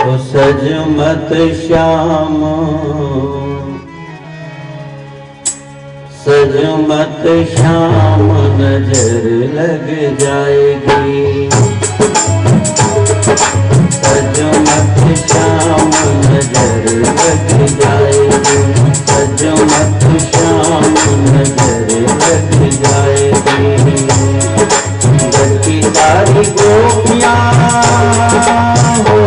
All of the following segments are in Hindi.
ओ सज मत श्याम, सज मत श्याम, नजर लग जाएगी। सज मत श्याम, नजर लग जाएगी। सज मत श्याम, नजर लग जाएगी। गज की सारी गोपियाँ हो,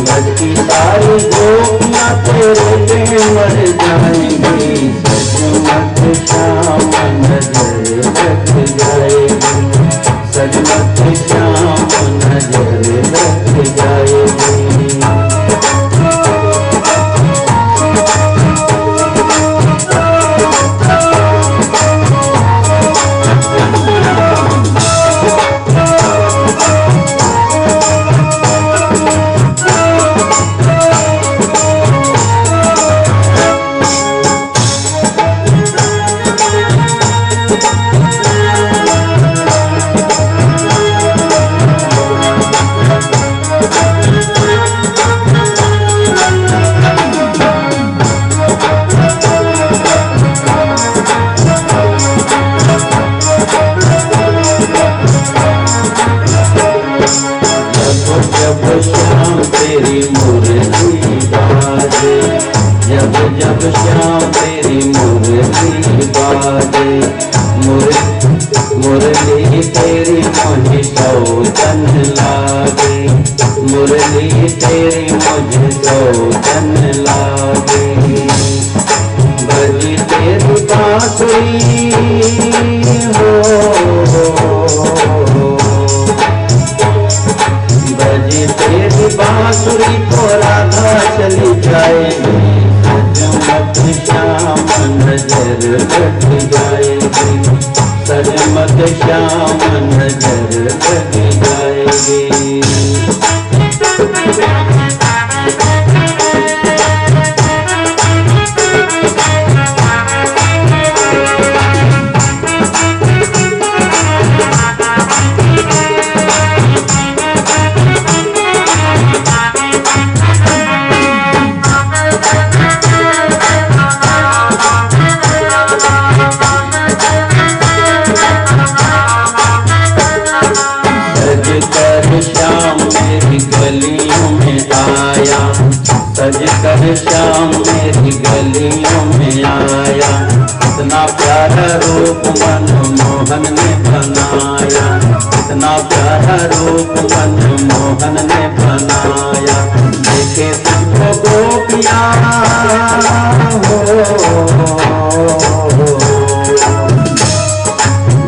गज की सारी गोपियाँ तेरे पे मर जाएंगी। सज मत श्याम, नजर लग जाएगी। सज मत श्याम, नजर लग जाएगी। जब श्याम तेरी मुरली बाजे, जब जब श्याम तेरी मुरली बाजे, मुरली तेरी मुझे सौतन लागे। मुरली तेरी मुझे सौतन लागे। बजी तेरी बांसुरी हो, बजी तेरी बांसुरी तो राधा चली जाएगी। सज मत श्याम, नजर लग जाएगी। सज मत श्याम, नजर लग जाएगी। श्याम मेरी गलियों में आया, सज कर श्याम मेरी गलियों में आया। इतना प्यारा रूप मनमोहन ने बनाया। इतना प्यारा रूप मनमोहन ने बनाया। देखे तुमको गोपियाँ हो,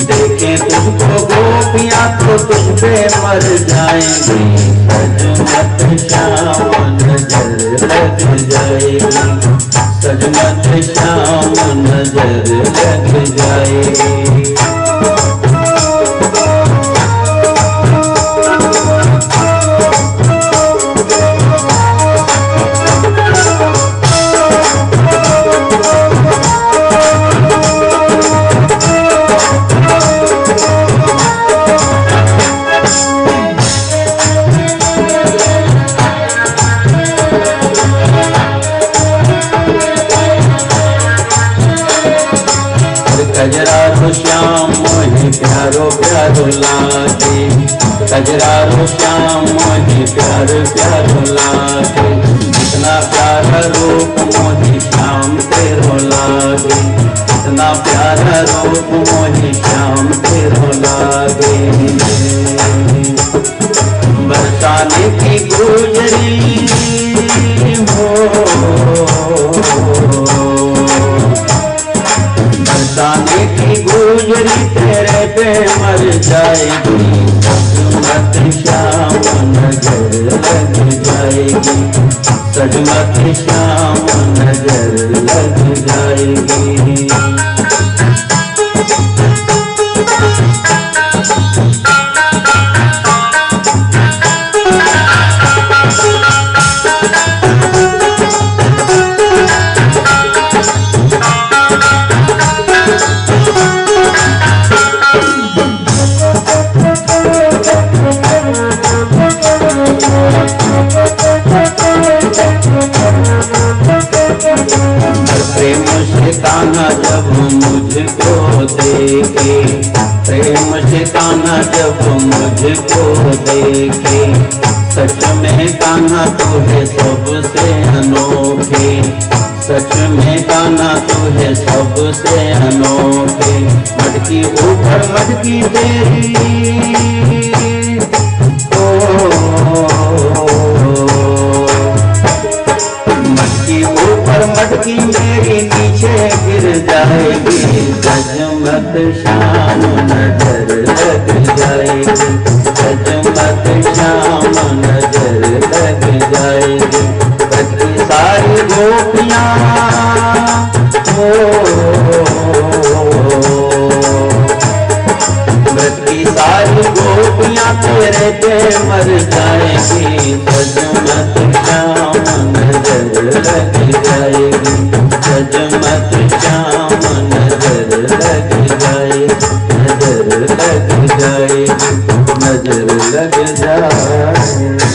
देखे तुमको गोपियाँ तो तुझ पे मर जाएंगी। सज मत श्याम, नजर लग जाएगी। सज मत श्याम, नजर लग जाएगी। कजरारो श्याम मोहे प्यारो प्यारो लागे। कजरारो श्याम मोहे प्यारो प्यारो लागे। इतना प्यारा रूप मोहे श्याम तेरो लागे। इतना प्यारा रूप मोहे श्याम तेरो लागे। बरसाने की गुजरी हो, बरसाने की गुजरी तेरे पे मर जाएगी। सज मत श्याम, नजर लग जाएगी। सज मत श्याम, नजर लग जाएगी। प्रेम से कान्हा जब मुझको देखे, सच में कान्हा तू है सबसे अनोखे, सच में कान्हा तू है सबसे अनोखे। मटकी ऊपर मटकी तेरी, मटकी ऊपर मटकी मेरी नीचे गिर जाएगी, जजमत शाम नजर लग जाएगी, जजमत शाम नजर लग जाएगी। बची सारी गोपियाँ बची सारी गोपियाँ तेरे पे मर जाएगी, जजमत शाम नजर लग जाएगी, जजमत शाम नजर लग जाएगी, नजर लग जाएगी, नजर लग जाएगी।